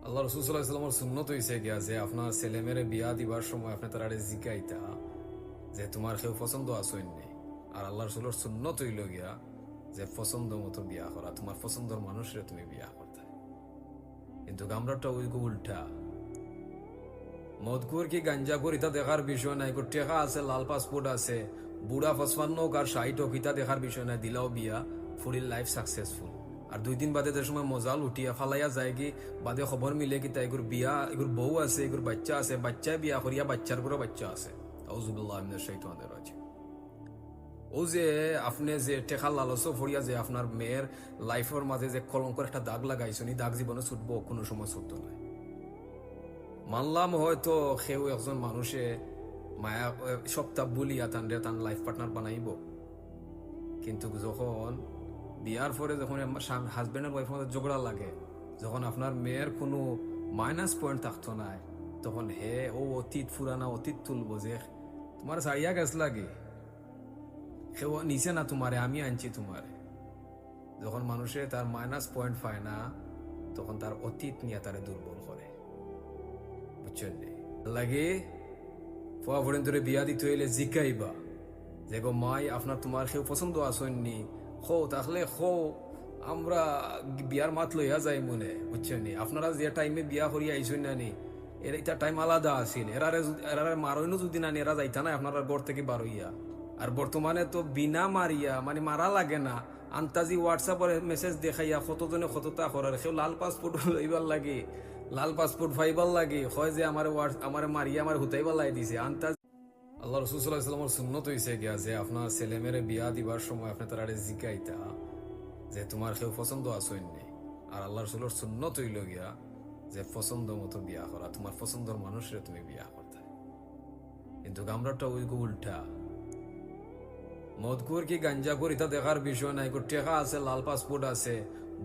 আল্লাহ রসুল সাল্লাল্লাহু আলাইহি ওয়াসাল্লামের সুন্নত হইছে গিয়া যে আপনার ছেলে মেয়েরে বিয়া দিবার সময় আপনি তারা জিকাইতা যে তোমার কেউ পছন্দ আসেন নেই। আর আল্লাহ রসুলের সুন্নত হইল গিয়া যে পছন্দ মতো বিয়া করা, তোমার পছন্দের মানুষরে তুমি বিয়া করতে। কিন্তু গামরাটা ওই উল্টা, মদকুর কি গাঞ্জা করিতা দেখার বিষয় নাই, টেকা আছে, লাল পাসপোর্ট আছে, বুড়া ফসফান হোক আর 60 হোক, ইতা দেখার বিষয় নাই, দিলাও বিয়া, ফুরিল লাইফ সাকসেসফুল। আর 2 দিন বাদে যে সময় মজাল উঠিয়া ফালাইয়া যায় কি বাদে খবর মিলে কি তাই এগুর বিয়া, এগুর বউ আছে, এগুর বাচ্চা আছে, বাচ্চায় বিয়া করিয়া বাচ্চার করে বাচ্চা আছে। আউযুবিল্লাহি মিনাশ শাইতানির রাজিম। ও যে আপনি যে টেকা লালস ফরিয়া যে আপনার মেয়ের লাইফের মাঝে যে কলঙ্কর একটা দাগ লাগাইছেন, এই দাগ জীবনে ছুটবো, কোনো সময় ছুটতো না। মানলাম হয়তো সেও একজন মানুষে মায়া সপ্তাহ বলিয়া তান লাইফ পার্টনার বানাইব, কিন্তু যখন বিয়ার পরে যখন হাজবেন্ড আর ওয়াইফের মধ্যে ঝগড়া লাগে, যখন আপনার মেয়ের কোনো মাইনাস পয়েন্ট থাকতো না, তখন হে ও অতীত ফুরানা অতীত তুলবো যে তোমার সারিয়া গেছ লাগে, সেও নিচে না তোমারে, আমি আনছি তোমারে। যখন মানুষে তার মাইনাস পয়েন্ট পায় না, তখন তার অতীত নিয়ে তারে দুর্বল করে, বুঝছেন? লাগে ফুয়া ফোরেন ধরে বিয়া দিতে হইলে জিকাইবা যে গো মাই আপনার তোমার কেউ পছন্দ আসেননি, খো তাহলে খো আমরা বিয়ার মাত লইয়া যাই মনে, বুঝছেন? আপনারা যে টাইমে বিয়া করিয়া আইসেন না নি, এর এটা টাইম আলাদা আছিল, এরারে মারইনো যদি না এরা যাইতা না আপনারা ঘর থেকে বার হইয়া। আর বর্তমানে তো বিনা মারিয়া মানে মারা লাগে না, আন্তাজি হোয়াটসঅ্যাপের মেসেজ দেখাইয়া কতজনে কতটা করার, কেউ লাল পাসপোর্ট লইবার লাগে, লাল পাসপোর্ট ফাইবার লাগে, হয় যে আমার মারিয়া আমার হুতাইবার লাই দিছে আন্তাজ। আল্লাহ রসুল সাল্লাল্লাহু আলাইহি ওয়াসাল্লামের সুন্নত হইছে গিয়া যে আপনার ছেলে মেয়েরে বিয়া দিবার সময় আপনি তারা জিকাইতা যে তোমার কেউ পছন্দ আসেন নেই। আর আল্লাহ রসুলের সুন্নত হইল গিয়া যে পছন্দ মতো বিয়া করা, তোমার পছন্দের মানুষরে তুমি বিয়া করতে। কিন্তু গামরাটা ওই উল্টা, মদকুর কি গাঞ্জা করিতা দেখার বিষয় নাই, টেকা আছে, লাল পাসপোর্ট আছে,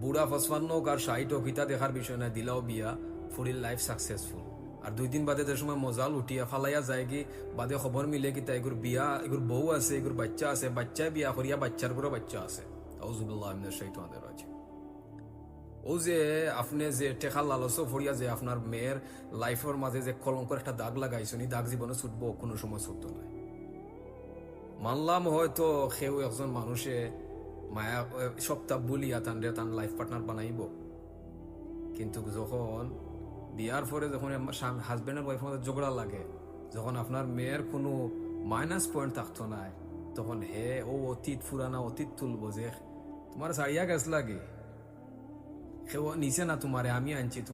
বুড়া ফসফান হোক আর 60 হোক, ইতা দেখার বিষয় নাই, দিলাও বিয়া, ফুরিল লাইফ সাকসেসফুল। আর 2 দিন বাদে যে সময় মজাল উঠিয়া ফালাইয়া যায় কি বাদে খবর মিলে কি তাই এগুর বিয়া, এগুর বউ আছে, এগুর বাচ্চা আছে, বাচ্চায় বিয়া করিয়া বাচ্চার করে বাচ্চা আছে। আউযুবিল্লাহি মিনাশ শাইতানির রাজিম। ও যে আপনি যে টেকা লালস ফরিয়া যে আপনার মেয়ের লাইফের মাঝে যে কলঙ্কর একটা দাগ লাগাইছেন, এই দাগ জীবনে ছুটবো, কোনো সময় ছুটতো না। মানলাম হয়তো সেও একজন মানুষে মায়া সপ্তাহ বলিয়া তান লাইফ পার্টনার বানাইব, কিন্তু যখন বিয়ার পরে যখন হাজবেন্ড আর ওয়াইফের মধ্যে ঝগড়া লাগে, যখন আপনার মেয়ের কোনো মাইনাস পয়েন্ট থাকতো না, তখন হে ও অতীত ফুরানা অতীত তুলবো যে তোমার সারিয়া গেছ লাগে, সেও নিচে না তোমারে, আমি আনছি।